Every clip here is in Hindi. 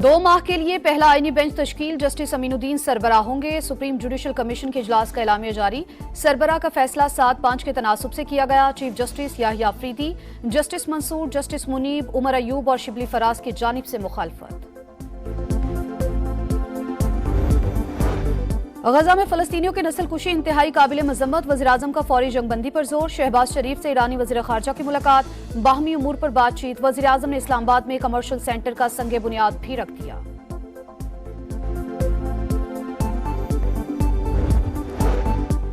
2 माह के लिए पहला आईनी बेंच तश्कील, जस्टिस अमीनुद्दीन सरबराह होंगे। सुप्रीम जुडिशल कमीशन के इजलास का एलामिया जारी। सरबराह का फैसला 7-5 के तनासुब से किया गया। Chief justice Yahya Afridi, justice Mansoor, justice Munib, Umar Ayub और शिबली फराज की जानिब से मुखालफत। गजा में फलस्तीनियों की नस्लकुशी इंतहाई काबिल मजम्मत, वज़ीर-ए-आज़म का फौरी जंगबंदी पर जोर। शहबाज शरीफ से ईरानी वज़ीर ख़ारजा की मुलाकात, बाहमी उमूर पर बातचीत। वज़ीर-ए-आज़म ने इस्लामाबाद में कमर्शियल सेंटर का संगे बुनियाद भी रख दिया।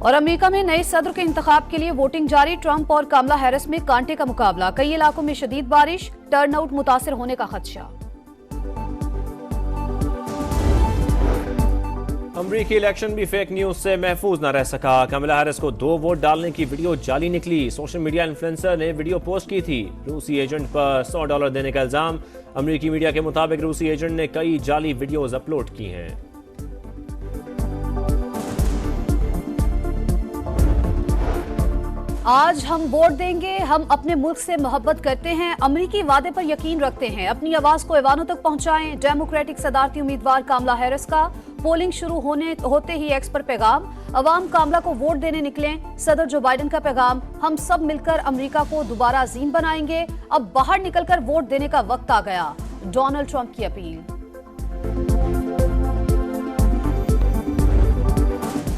और अमेरिका में नए सदर के इंतखाब के लिए वोटिंग जारी। ट्रंप और कमला हैरिस में कांटे का मुकाबला। कई इलाकों में शदीद बारिश, टर्नआउट मुतासिर होने का खदशा। अमरीकी इलेक्शन भी फेक न्यूज से महफूज न रह सका। कमला हैरिस को 2 वोट डालने की वीडियो जाली निकली। सोशल मीडिया इन्फ्लुएंसर ने वीडियो पोस्ट की थी। रूसी एजेंट पर $100 देने का इल्जाम। अमरीकी मीडिया के मुताबिक रूसी एजेंट ने कई जाली वीडियोज अपलोड की हैं। आज हम वोट देंगे, हम अपने मुल्क से मोहब्बत करते हैं, अमरीकी वादे पर यकीन रखते हैं, अपनी आवाज को ऐवानों तक पहुंचाएं। डेमोक्रेटिक सदारती उम्मीदवार कमला हैरिस का पोलिंग शुरू होते ही एक्स पर पैगाम। अवाम कमला को वोट देने निकलें। सदर जो बाइडन का पैगाम, हम सब मिलकर अमरीका को दोबारा अजीम बनाएंगे। अब बाहर निकलकर वोट देने का वक्त आ गया। डोनाल्ड ट्रंप की अपील।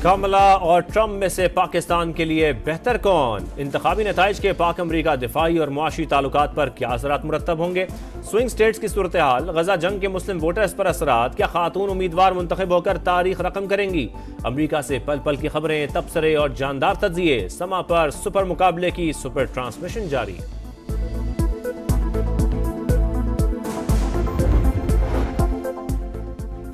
कमला और ट्रंप में से पाकिस्तान के लिए बेहतर कौन? इंतखाबी नताइज के पाक अमरीका दिफाई और मुआशी ताल्लुकात पर क्या असरात मुरत्तब होंगे? स्विंग स्टेट्स की सूरत हाल, गजा जंग के मुस्लिम वोटर्स पर असरात, क्या खातून उम्मीदवार मुंतखब होकर तारीख रकम करेंगी? अमरीका से पल पल की खबरें, तबसरे और जानदार तज्जिए। समा पर सुपर मुकाबले की सुपर ट्रांसमिशन जारी।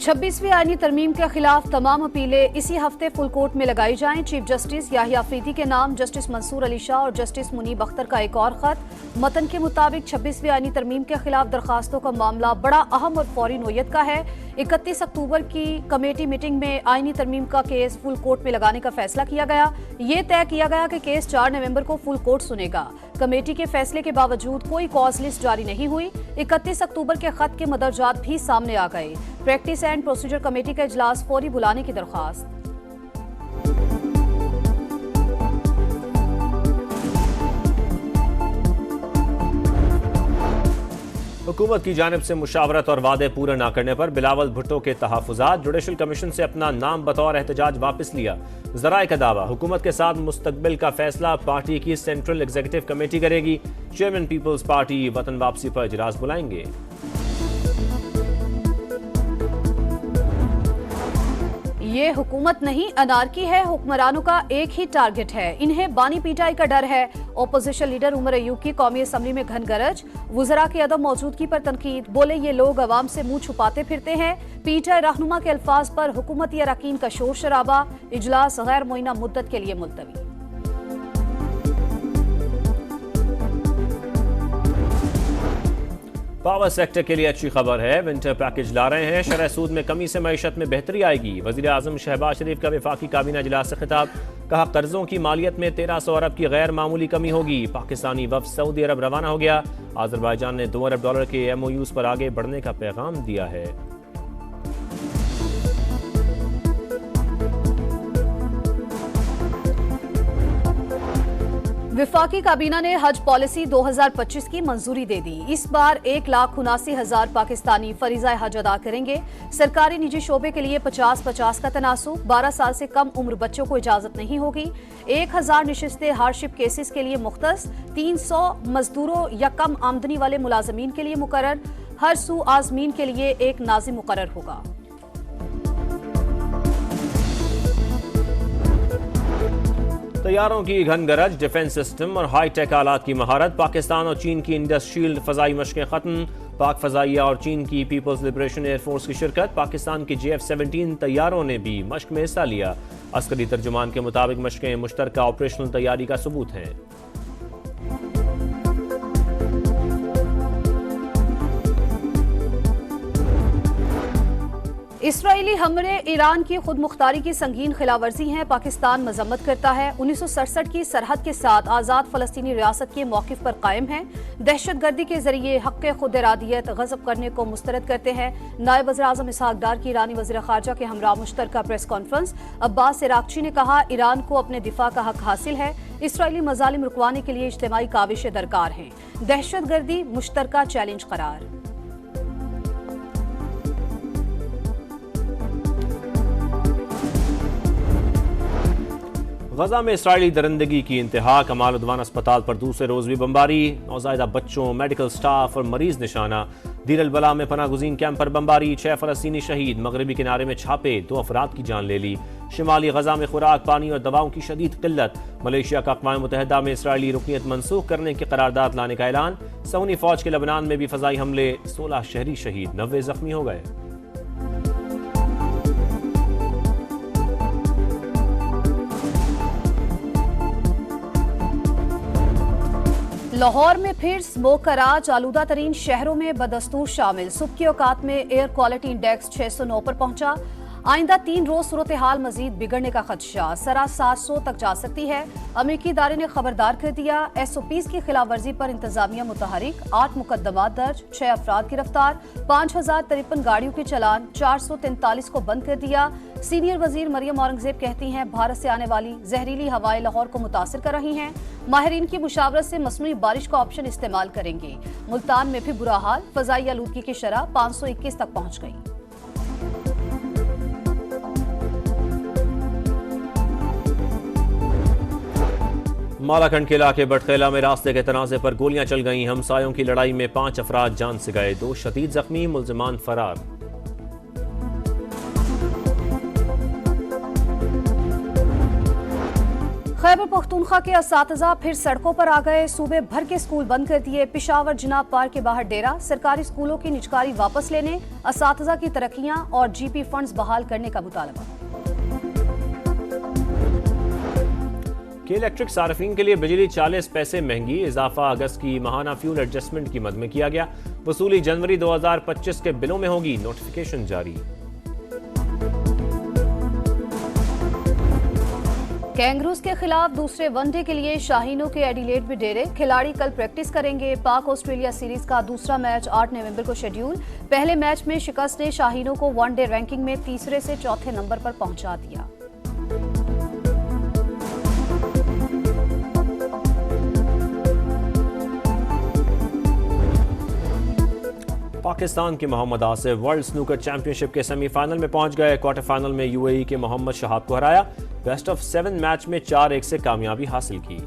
26वीं आईनी तरमीम के खिलाफ तमाम अपीलें इसी हफ्ते फुल कोर्ट में लगाई जाएं। चीफ जस्टिस याहिया अफरीदी के नाम जस्टिस मंसूर अली शाह और जस्टिस मुनीब अख्तर का एक और खत। मतन के मुताबिक 26वीं आईनी तरमीम के खिलाफ दरखास्तों का मामला बड़ा अहम और फौरी नोयत का है। 31 अक्टूबर की कमेटी मीटिंग में आईनी तरमीम का केस फुल कोर्ट में लगाने का फैसला किया गया। ये तय किया गया कि केस 4 नवंबर को फुल कोर्ट सुनेगा। कमेटी के फैसले के बावजूद कोई कॉज लिस्ट जारी नहीं हुई। 31 अक्टूबर के खत के मदरजात भी सामने आ गए। प्रैक्टिस एंड प्रोसीजर कमेटी का इजलास फौरी बुलाने की दरखास्त। हुकूमत की जानिब से मुशावरत और वादे पूरे न करने पर बिलावल भुट्टो के तहफ़्फ़ुज़ात। जुडिशल कमीशन से अपना नाम बतौर एहतजाज वापस लिया। ज़राए का दावा, हुकूमत के साथ मुस्तकबिल का फैसला पार्टी की सेंट्रल एग्जीक्यूटिव कमेटी करेगी। चेयरमैन पीपल्स पार्टी वतन वापसी पर इजलास बुलाएंगे। ये हुकूमत नहीं, अनारकी है। हुक्मरानों का एक ही टारगेट है, इन्हें बानी पीटाई का डर है। ओपोजिशन लीडर उमर अयूब की कौमी असम्बली में घनगरज। वुज़रा की अदम मौजूदगी पर तनकीद। बोले ये लोग अवाम से मुंह छुपाते फिरते हैं। पीटीआई रहनुमा के अल्फाज पर हुकूमती अरकान का शोर शराबा। इजलास गैर मुइन्ना मुद्दत के लिए मुलतवी। पावर सेक्टर के लिए अच्छी खबर है, विंटर पैकेज ला रहे हैं। शरह सूद में कमी से मईशत में बेहतरी आएगी। वज़ीर-ए-आज़म शहबाज शरीफ का वफाकी काबीना इजलास से खिताब। कहा कर्जों की मालियत में 1300 अरब की गैर मामूली कमी होगी। पाकिस्तानी वफ़द सऊदी अरब रवाना हो गया। आज़रबाईजान ने $2 अरब के MOUs पर आगे बढ़ने का पैगाम दिया है। विफाकी काबीना ने हज पॉलिसी 2025 की मंजूरी दे दी। इस बार 1,79,000 पाकिस्तानी फरीज़ा हज अदा करेंगे। सरकारी निजी शोबे के लिए 50-50 का तनासुब। 12 साल से कम उम्र बच्चों को इजाजत नहीं होगी। 1000 नशिस्तें हार्डशिप केसेस के लिए मुख्तस। 300 मजदूरों या कम आमदनी वाले मुलाजमीन के लिए मुकर्रर। हर सू आजमीन के लिए एक नाजिम मुकर्रर होगा। तैयारों की घनगरज, डिफेंस सिस्टम और हाई टेक आलात की महारत। पाकिस्तान और चीन की इंडस्ट्रियल फजाई मशकें खत्म। पाक फजाइया और चीन की पीपल्स लिबरेशन एयरफोर्स की शिरकत। पाकिस्तान की JF-17 तैयारों ने भी मशक में हिस्सा लिया। अस्करी तर्जुमान के मुताबिक मशकें मुश्तरका ऑपरेशनल तैयारी का सबूत हैं। इसराइली हमले ईरान की खुद मुख्तारी की संगीन खिलाफवर्जी हैं, पाकिस्तान मजम्मत करता है। 1967 की सरहद के साथ आज़ाद फलस्तीनी रियासत के मौक़िफ़ पर कायम है। दहशतगर्दी के जरिए हक़ खुद इरादियत गज़ब करने को मुस्तरद करते हैं। नायब वज़ीर-ए-आज़म इसहाक डार की ईरानी वज़ीर ख़ारजा के हमरा मुश्तरका प्रेस कॉन्फ्रेंस। अब्बास इराक़ची ने कहा, ईरान को अपने दिफा का हक हासिल है। इसराइली मज़ालिम रुकवाने के लिए इज्तिमाई काविशें दरकार हैं। दहशतगर्दी मुश्तरका चैलेंज करार। गजा में इसराइली दरिंदगी की इंतहा। कमाल उद्वान अस्पताल पर दूसरे रोज भी बमबारी। नौज़ायदा बच्चों, मेडिकल स्टाफ और मरीज निशाना। दीर अल बला में पनाह गुज़ीन कैंप पर बमबारी। 6 फ़लस्तीनी शहीद। मगरबी किनारे में छापे, 2 अफराद की जान ले ली। शिमाली गजा में खुराक, पानी और दवाओं की शदीद किल्लत। मलेशिया का अक़वाम मुत्तहिदा में इसराइली रुकनीत मनसूख करने की करारदाद लाने का ऐलान। सऊदी फौज के लबनान में भी फ़ज़ाई हमले, 16 शहरी शहीद, 90 जख्मी हो गए। लाहौर में फिर स्मोक का राज। आलूदा तरीन शहरों में बदस्तूर शामिल। सुबह की औकात में एयर क्वालिटी इंडेक्स 609 पर पहुंचा। आइंदा 3 रोज सूरत हाल मजीद बिगड़ने का खदशा। सरा 700 तक जा सकती है। अमेरिकी इदारे ने खबरदार कर दिया। SOPs की खिलाफ वर्जी पर इंतजामिया मुतहरिक। 8 मुकदमात दर्ज, 6 अफराद गिरफ्तार। 5053 गाड़ियों के चलान, 443 को बंद कर दिया। सीनियर वजीर मरियम औरंगजेब कहती हैं, भारत से आने वाली जहरीली हवाएं लाहौर को मुतासिर कर रही हैं। माहिरीन की मुशावरत से मसनूई बारिश का ऑप्शन इस्तेमाल करेंगे। मुल्तान में भी बुरा हाल। फजाई आलूदगी की शरह 521 तक पहुंच गई। मालाखंड के इलाके बटखेला में रास्ते के तनाज़े पर गोलियां चल गईं। हमसायों की लड़ाई में 5 अफराद जान से गए, 2 शदीद जख्मी, मुल्जिमान फरार। खैबर पख्तूनख्वा के असातिज़ा फिर सड़कों पर आ गए। सूबे भर के स्कूल बंद कर दिए। पिशावर जिनाब पार्क के बाहर डेरा। सरकारी स्कूलों की निजकारी वापस लेने, असातिज़ा की तरक्कियां और GP फंड्स बहाल करने का मुतालबा। के इलेक्ट्रिक सार्फिन के लिए बिजली 40 पैसे महंगी। इजाफा अगस्त की माहाना फ्यूल एडजस्टमेंट की मद में किया गया। वसूली जनवरी 2025 के बिलों में होगी। नोटिफिकेशन जारी। कैंगरूज के खिलाफ दूसरे वनडे के लिए शाहीनों के एडिलेड में डेरे। खिलाड़ी कल प्रैक्टिस करेंगे। पाक ऑस्ट्रेलिया सीरीज का दूसरा मैच 8 नवंबर को शेड्यूल। पहले मैच में शिकस्त ने शाहीनों को वनडे रैंकिंग में तीसरे से चौथे नंबर पर पहुंचा दिया। पाकिस्तान के Mohammad Asif world snooker championship के सेमीफाइनल में पहुंच गए। क्वार्टर फाइनल में UAE के मोहम्मद शहाब को हराया। बेस्ट ऑफ 7 मैच में 4-1 से कामयाबी हासिल की।